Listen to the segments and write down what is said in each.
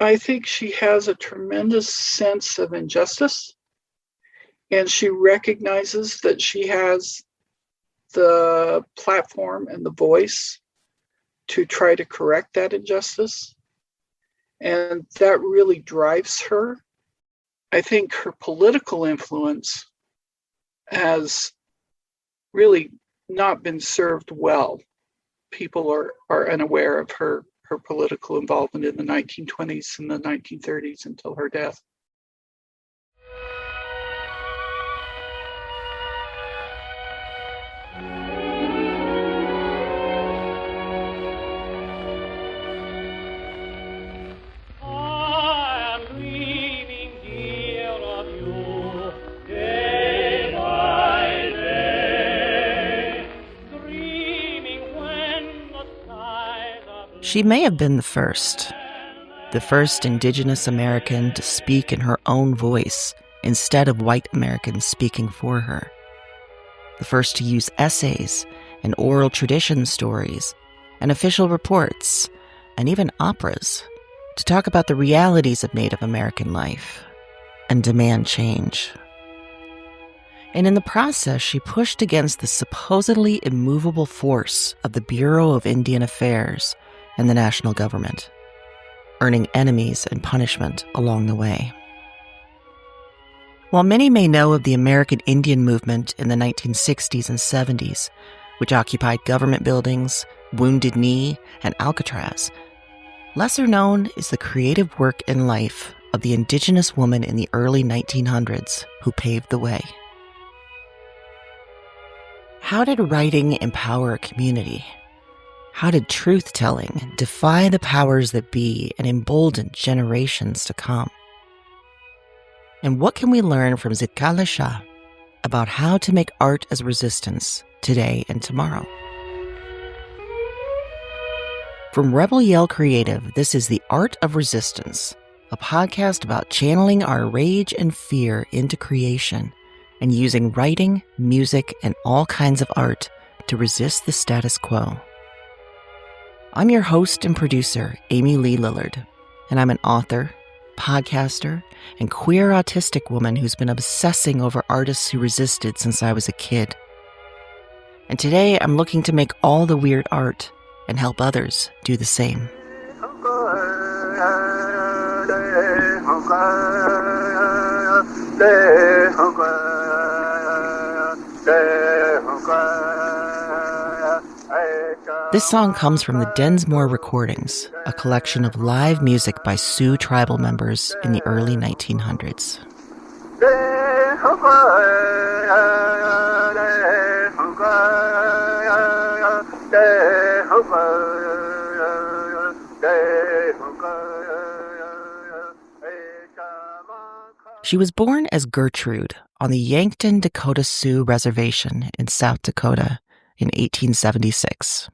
I think she has a tremendous sense of injustice, and she recognizes that she has the platform and the voice to try to correct that injustice. And that really drives her. I think her political influence has really not been served well. People are unaware of her political involvement in the 1920s and the 1930s until her death. She may have been the first Indigenous American to speak in her own voice instead of white Americans speaking for her. The first to use essays and oral tradition stories and official reports and even operas to talk about the realities of Native American life and demand change. And in the process, she pushed against the supposedly immovable force of the Bureau of Indian Affairs and the national government, earning enemies and punishment along the way. While many may know of the American Indian movement in the 1960s and 70s, which occupied government buildings, Wounded Knee, and Alcatraz, lesser known is the creative work and life of the Indigenous woman in the early 1900s who paved the way. How did writing empower a community? How did truth-telling defy the powers that be and embolden generations to come? And what can we learn from Zitkála-Šá about how to make art as resistance today and tomorrow? From Rebel Yell Creative, this is The Art of Resistance, a podcast about channeling our rage and fear into creation and using writing, music, and all kinds of art to resist the status quo. I'm your host and producer, Amy Lee Lillard, and I'm an author, podcaster, and queer autistic woman who's been obsessing over artists who resisted since I was a kid. And today I'm looking to make all the weird art and help others do the same. This song comes from the Densmore Recordings, a collection of live music by Sioux tribal members in the early 1900s. She was born as Gertrude on the Yankton Dakota Sioux Reservation in South Dakota in 1876.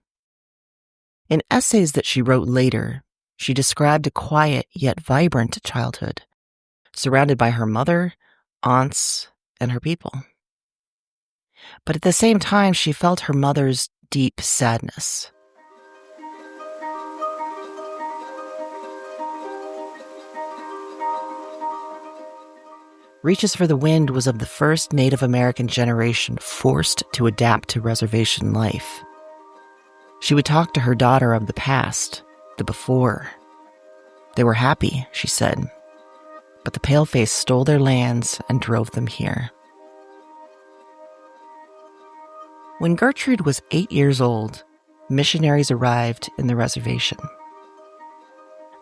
In essays that she wrote later, she described a quiet yet vibrant childhood, surrounded by her mother, aunts, and her people. But at the same time, she felt her mother's deep sadness. Reaches for the Wind was of the first Native American generation forced to adapt to reservation life. She would talk to her daughter of the past, the before. They were happy, she said, but the paleface stole their lands and drove them here. When Gertrude was 8 years old, missionaries arrived in the reservation.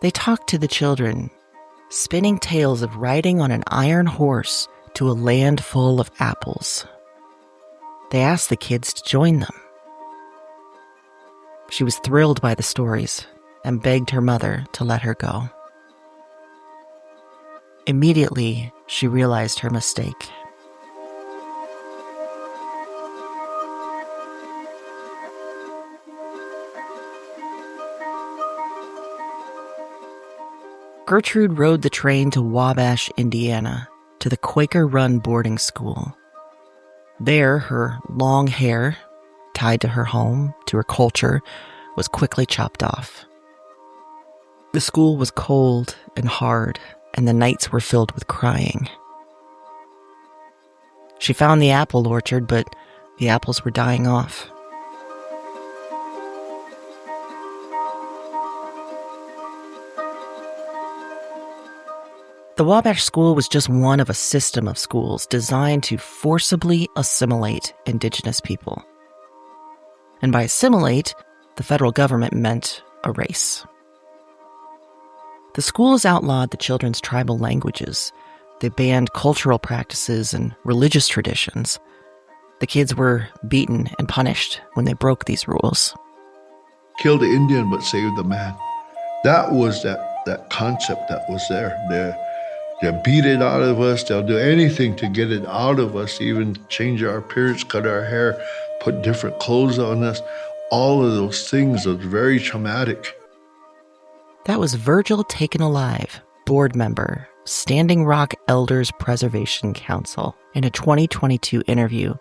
They talked to the children, spinning tales of riding on an iron horse to a land full of apples. They asked the kids to join them. She was thrilled by the stories and begged her mother to let her go. Immediately, she realized her mistake. Gertrude rode the train to Wabash, Indiana, to the Quaker-run boarding school. There, her long hair, tied to her home, to her culture, was quickly chopped off. The school was cold and hard, and the nights were filled with crying. She found the apple orchard, but the apples were dying off. The Wabash School was just one of a system of schools designed to forcibly assimilate Indigenous people. And by assimilate, the federal government meant erase. The schools outlawed the children's tribal languages. They banned cultural practices and religious traditions. The kids were beaten and punished when they broke these rules. Kill the Indian but save the man. That was that concept that was there. They'll beat it out of us. They'll do anything to get it out of us, even change our appearance, cut our hair, put different clothes on us. All of those things are very traumatic. That was Virgil Taken Alive, board member, Standing Rock Elders Preservation Council, in a 2022 interview.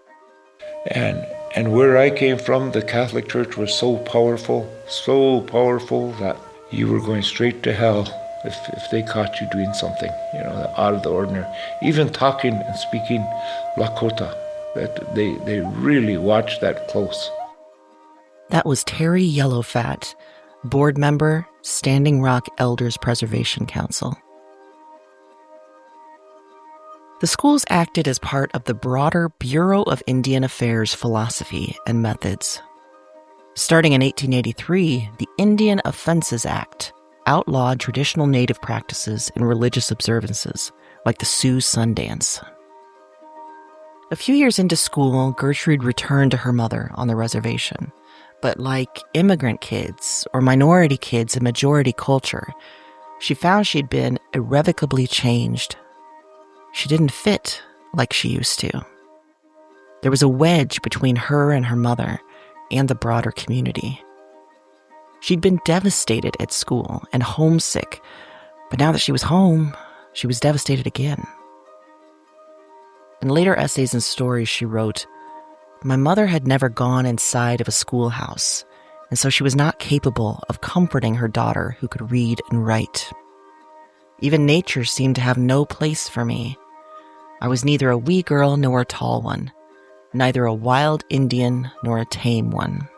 And where I came from, the Catholic Church was so powerful that you were going straight to hell if they caught you doing something, out of the ordinary. Even talking and speaking Lakota, that they really watched that close. That was Terry Yellowfat, board member, Standing Rock Elders Preservation Council. The schools acted as part of the broader Bureau of Indian Affairs philosophy and methods. Starting in 1883, the Indian Offenses Act outlawed traditional Native practices and religious observances, like the Sioux Sundance. A few years into school, Gertrude returned to her mother on the reservation. But like immigrant kids or minority kids in majority culture, she found she'd been irrevocably changed. She didn't fit like she used to. There was a wedge between her and her mother and the broader community. She'd been devastated at school and homesick, but now that she was home, she was devastated again. In later essays and stories, she wrote, "My mother had never gone inside of a schoolhouse, and so she was not capable of comforting her daughter who could read and write. Even nature seemed to have no place for me. I was neither a wee girl nor a tall one, neither a wild Indian nor a tame one."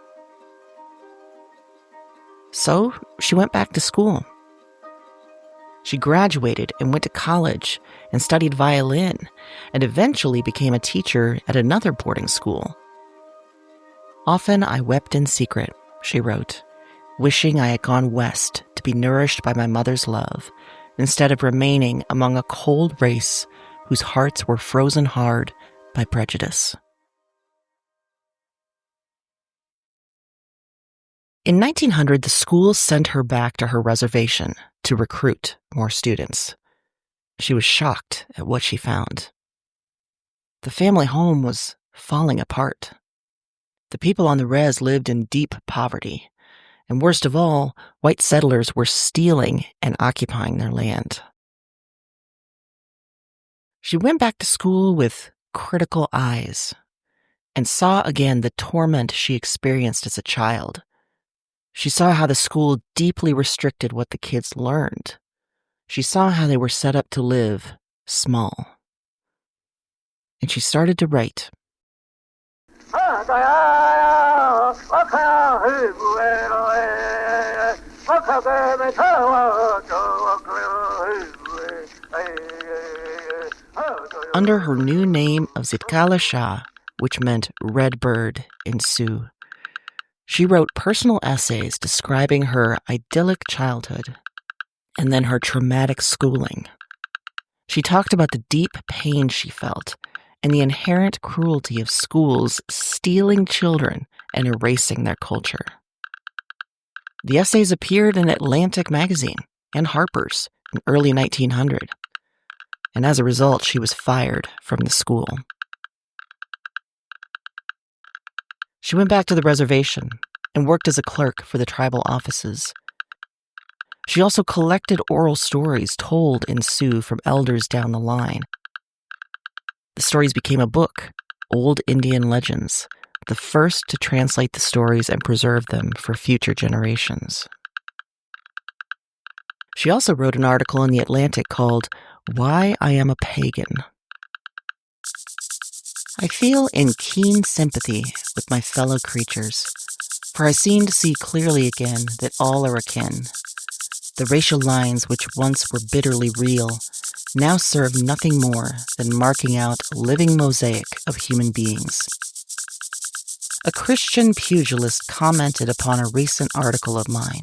So she went back to school. She graduated and went to college and studied violin and eventually became a teacher at another boarding school. "Often I wept in secret," she wrote, "wishing I had gone west to be nourished by my mother's love instead of remaining among a cold race whose hearts were frozen hard by prejudice." In 1900, the school sent her back to her reservation to recruit more students. She was shocked at what she found. The family home was falling apart. The people on the res lived in deep poverty, and worst of all, white settlers were stealing and occupying their land. She went back to school with critical eyes and saw again the torment she experienced as a child. She saw how the school deeply restricted what the kids learned. She saw how they were set up to live small. And she started to write. Under her new name of Zitkála-Šá, which meant red bird in Sioux, she wrote personal essays describing her idyllic childhood and then her traumatic schooling. She talked about the deep pain she felt and the inherent cruelty of schools stealing children and erasing their culture. The essays appeared in Atlantic magazine and Harper's in early 1900, and as a result, she was fired from the school. She went back to the reservation and worked as a clerk for the tribal offices. She also collected oral stories told in Sioux from elders down the line. The stories became a book, Old Indian Legends, the first to translate the stories and preserve them for future generations. She also wrote an article in The Atlantic called Why I Am a Pagan. I feel in keen sympathy with my fellow creatures, for I seem to see clearly again that all are akin. The racial lines which once were bitterly real now serve nothing more than marking out a living mosaic of human beings. A Christian pugilist commented upon a recent article of mine,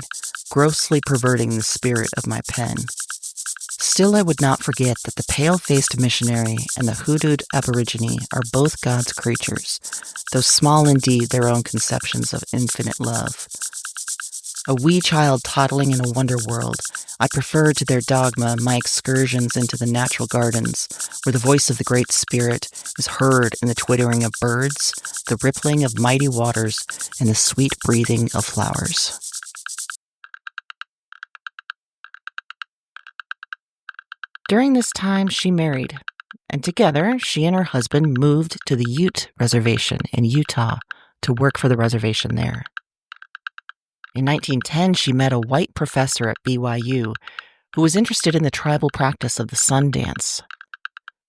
grossly perverting the spirit of my pen. Still, I would not forget that the pale-faced missionary and the hoodooed aborigine are both God's creatures, though small indeed their own conceptions of infinite love. A wee child toddling in a wonder world, I prefer to their dogma my excursions into the natural gardens, where the voice of the Great Spirit is heard in the twittering of birds, the rippling of mighty waters, and the sweet breathing of flowers. During this time, she married, and together she and her husband moved to the Ute Reservation in Utah to work for the reservation there. In 1910, she met a white professor at BYU who was interested in the tribal practice of the sun dance.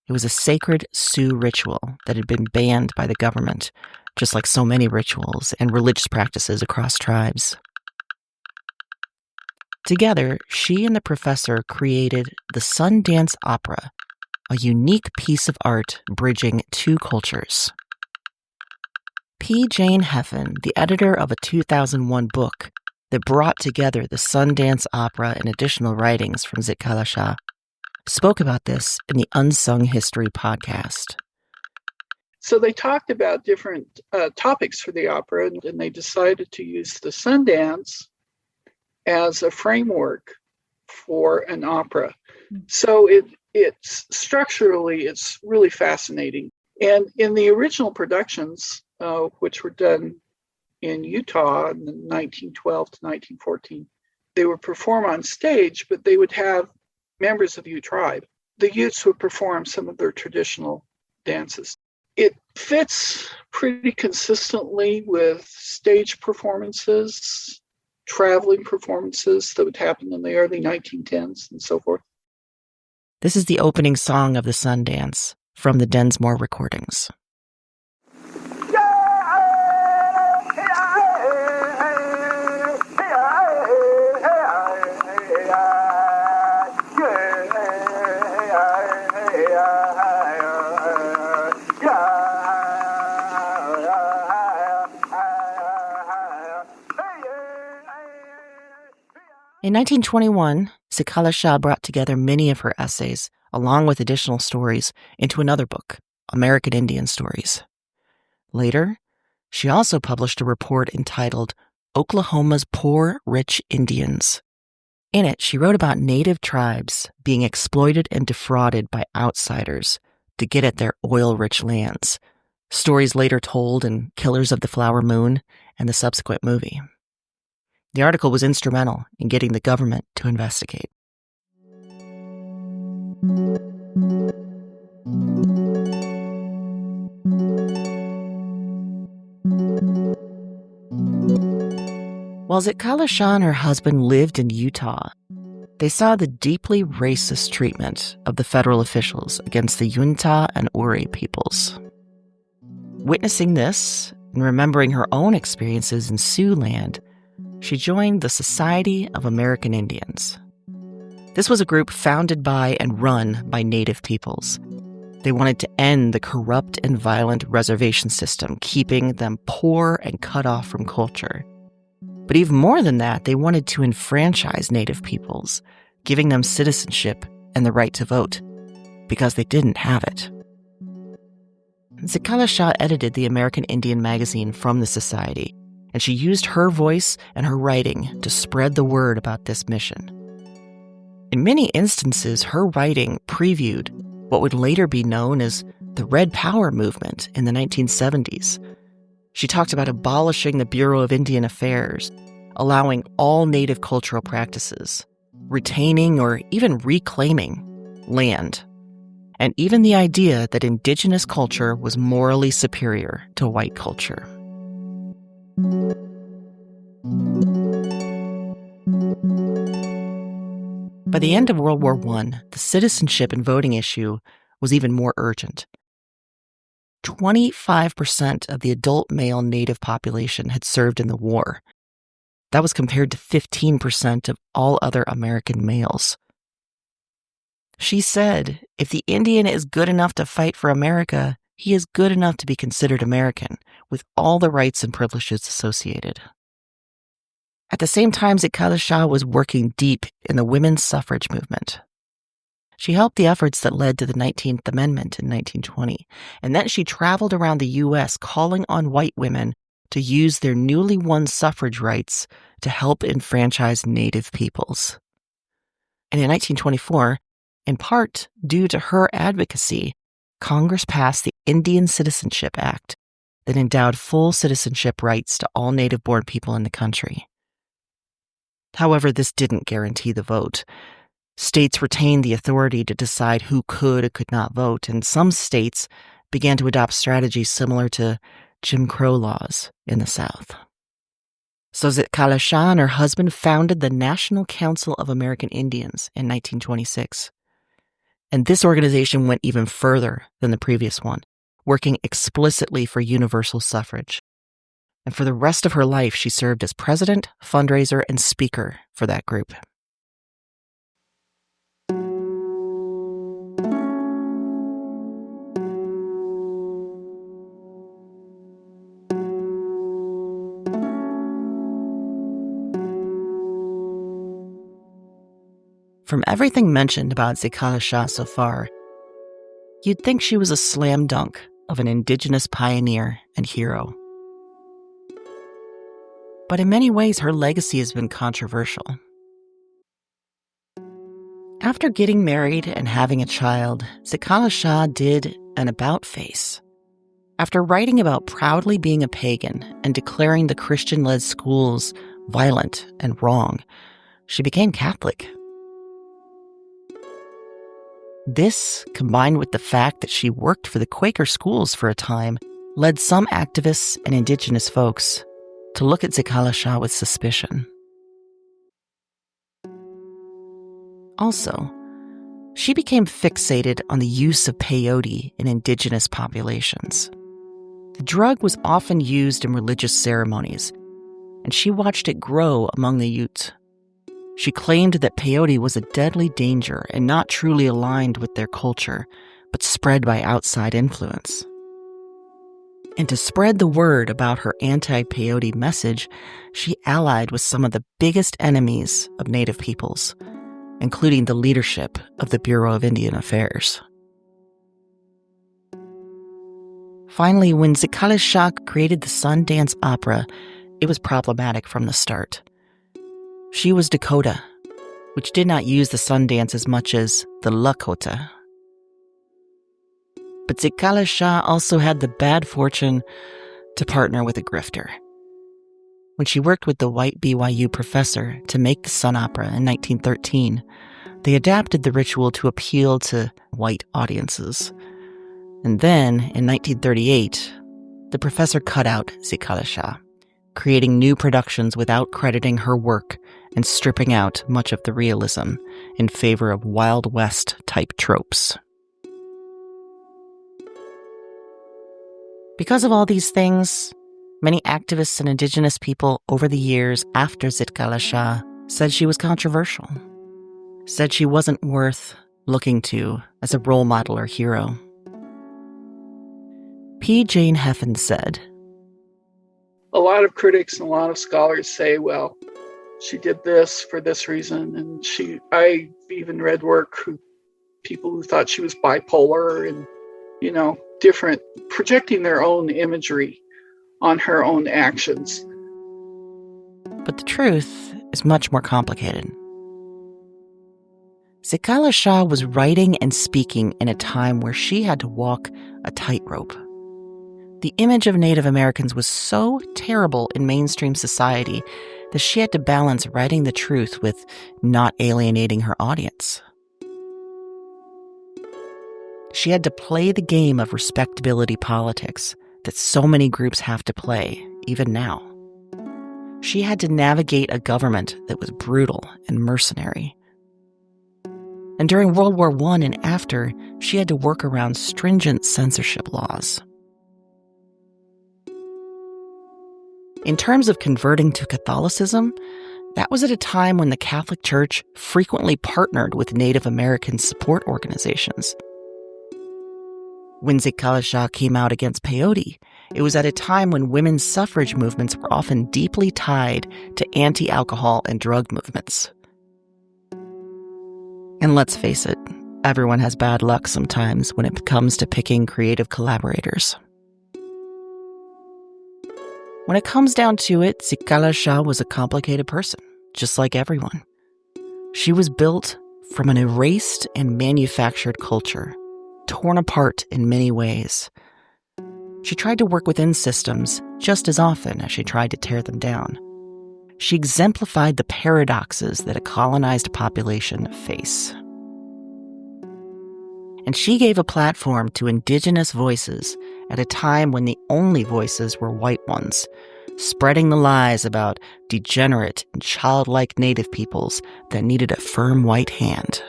It was a sacred Sioux ritual that had been banned by the government, just like so many rituals and religious practices across tribes. Together, she and the professor created the Sun Dance Opera, a unique piece of art bridging two cultures. P. Jane Heffen, the editor of a 2001 book that brought together the Sundance Opera and additional writings from Zitkála-Šá, spoke about this in the Unsung History podcast. So they talked about different topics for the opera, and they decided to use the Sundance as a framework for an opera. So it's structurally, it's really fascinating. And in the original productions, which were done in Utah in 1912 to 1914, they would perform on stage, but they would have members of Ute tribe. The Utes would perform some of their traditional dances. It fits pretty consistently with stage performances, traveling performances that would happen in the early 1910s and so forth. This is the opening song of the Sundance from the Densmore recordings. In 1921, Zitkála-Šá brought together many of her essays, along with additional stories, into another book, American Indian Stories. Later, she also published a report entitled Oklahoma's Poor Rich Indians. In it, she wrote about native tribes being exploited and defrauded by outsiders to get at their oil-rich lands, stories later told in Killers of the Flower Moon and the subsequent movie. The article was instrumental in getting the government to investigate. While Zitkála-Šá and her husband lived in Utah, they saw the deeply racist treatment of the federal officials against the Uintah and Uri peoples. Witnessing this and remembering her own experiences in Sioux land, she joined the Society of American Indians. This was a group founded by and run by Native peoples. They wanted to end the corrupt and violent reservation system, keeping them poor and cut off from culture. But even more than that, they wanted to enfranchise Native peoples, giving them citizenship and the right to vote, because they didn't have it. Zitkála-Šá edited the American Indian magazine from the society, and she used her voice and her writing to spread the word about this mission. In many instances, her writing previewed what would later be known as the Red Power movement in the 1970s. She talked about abolishing the Bureau of Indian Affairs, allowing all Native cultural practices, retaining or even reclaiming land, and even the idea that Indigenous culture was morally superior to white culture. By the end of World War I, the citizenship and voting issue was even more urgent. 25% of the adult male Native population had served in the war. That was compared to 15% of all other American males. She said, if the Indian is good enough to fight for America, he is good enough to be considered American, with all the rights and privileges associated. At the same time, Zitkála-Šá was working deep in the women's suffrage movement. She helped the efforts that led to the 19th Amendment in 1920, and then she traveled around the U.S. calling on white women to use their newly won suffrage rights to help enfranchise Native peoples. And in 1924, in part due to her advocacy, Congress passed the Indian Citizenship Act that endowed full citizenship rights to all Native-born people in the country. However, this didn't guarantee the vote. States retained the authority to decide who could or could not vote, and some states began to adopt strategies similar to Jim Crow laws in the South. So Zitkála-Šá and her husband founded the National Council of American Indians in 1926. And this organization went even further than the previous one, working explicitly for universal suffrage. And for the rest of her life, she served as president, fundraiser, and speaker for that group. From everything mentioned about Zitkála-Šá so far, you'd think she was a slam dunk of an indigenous pioneer and hero. But in many ways, her legacy has been controversial. After getting married and having a child, Zitkála-Šá did an about-face. After writing about proudly being a pagan and declaring the Christian-led schools violent and wrong, she became Catholic. This, combined with the fact that she worked for the Quaker schools for a time, led some activists and indigenous folks to look at Zitkála-Šá with suspicion. Also, she became fixated on the use of peyote in indigenous populations. The drug was often used in religious ceremonies, and she watched it grow among the Ute. She claimed that peyote was a deadly danger and not truly aligned with their culture, but spread by outside influence. And to spread the word about her anti-peyote message, she allied with some of the biggest enemies of Native peoples, including the leadership of the Bureau of Indian Affairs. Finally, when Zitkála-Šá created the Sundance Opera, it was problematic from the start. She was Dakota, which did not use the Sundance as much as the Lakota. But Zitkála-Šá also had the bad fortune to partner with a grifter. When she worked with the white BYU professor to make the Sun Opera in 1913, they adapted the ritual to appeal to white audiences. And then, in 1938, the professor cut out Zitkála-Šá, creating new productions without crediting her work and stripping out much of the realism in favor of Wild West-type tropes. Because of all these things, many activists and indigenous people over the years after Zitkála-Šá said she was controversial, said she wasn't worth looking to as a role model or hero. P. Jane Heffen said, a lot of critics and a lot of scholars say, well, she did this for this reason. And I even read work people who thought she was bipolar and, different, projecting their own imagery on her own actions. But the truth is much more complicated. Zitkála-Šá was writing and speaking in a time where she had to walk a tightrope. The image of Native Americans was so terrible in mainstream society that she had to balance writing the truth with not alienating her audience. She had to play the game of respectability politics that so many groups have to play, even now. She had to navigate a government that was brutal and mercenary. And during World War I and after, she had to work around stringent censorship laws. In terms of converting to Catholicism, that was at a time when the Catholic Church frequently partnered with Native American support organizations. When Zitkála-Šá came out against peyote, it was at a time when women's suffrage movements were often deeply tied to anti-alcohol and drug movements. And let's face it, everyone has bad luck sometimes when it comes to picking creative collaborators. When it comes down to it, Zitkála-Šá was a complicated person, just like everyone. She was built from an erased and manufactured culture, torn apart in many ways. She tried to work within systems just as often as she tried to tear them down. She exemplified the paradoxes that a colonized population face. And she gave a platform to indigenous voices at a time when the only voices were white ones, spreading the lies about degenerate and childlike native peoples that needed a firm white hand.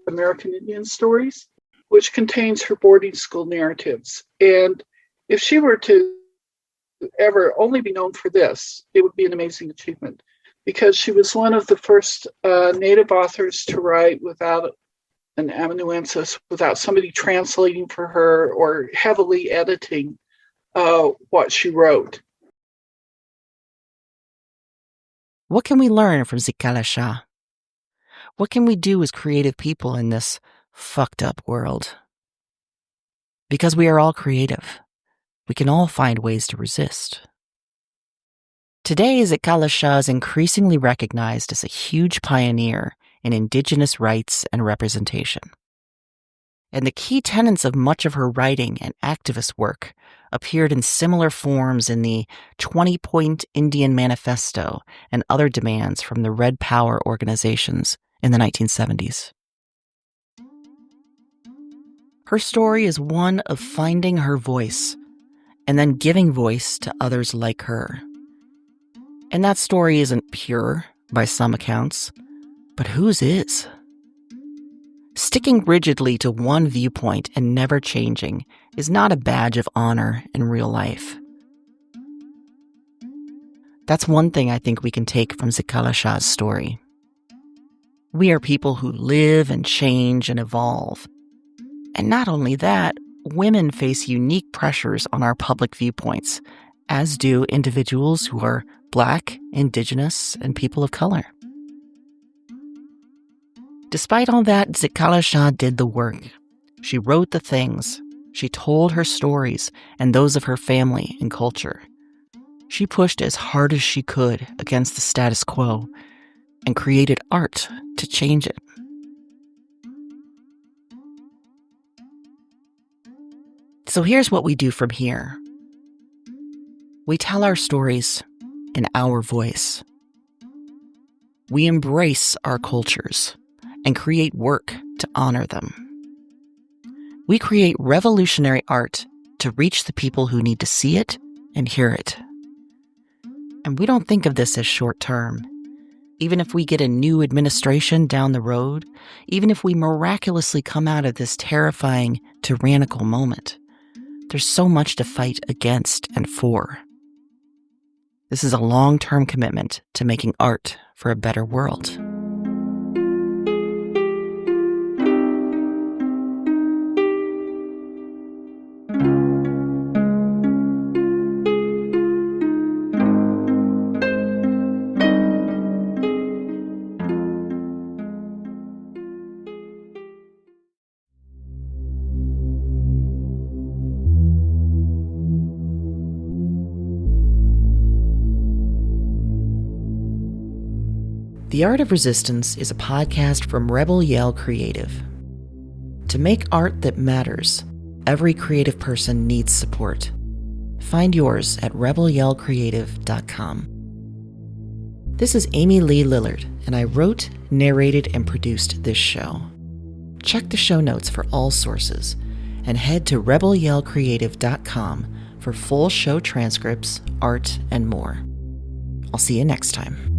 American Indian Stories, which contains her boarding school narratives. And if she were to ever only be known for this, it would be an amazing achievement, because she was one of the first Native authors to write without an amanuensis, without somebody translating for her or heavily editing what she wrote. What can we learn from Zitkála-Šá? What can we do as creative people in this fucked up world? Because we are all creative, we can all find ways to resist. Today, Zitkála-Šá is increasingly recognized as a huge pioneer in Indigenous rights and representation. And the key tenets of much of her writing and activist work appeared in similar forms in the 20-Point Indian Manifesto and other demands from the Red Power organizations in the 1970s. Her story is one of finding her voice and then giving voice to others like her. And that story isn't pure by some accounts, but whose is? Sticking rigidly to one viewpoint and never changing is not a badge of honor in real life. That's one thing I think we can take from Zitkála-Šá's story. We are people who live and change and evolve. And not only that, women face unique pressures on our public viewpoints, as do individuals who are Black, Indigenous, and people of color. Despite all that, Zitkála-Šá did the work. She wrote the things. She told her stories and those of her family and culture. She pushed as hard as she could against the status quo and created art to change it. So here's what we do from here. We tell our stories in our voice. We embrace our cultures and create work to honor them. We create revolutionary art to reach the people who need to see it and hear it. And we don't think of this as short term. Even if we get a new administration down the road, even if we miraculously come out of this terrifying, tyrannical moment, there's so much to fight against and for. This is a long-term commitment to making art for a better world. The Art of Resistance is a podcast from Rebel Yell Creative. To make art that matters, every creative person needs support. Find yours at rebelyellcreative.com. This is Amy Lee Lillard, and I wrote, narrated, and produced this show. Check the show notes for all sources, and head to rebelyellcreative.com for full show transcripts, art, and more. I'll see you next time.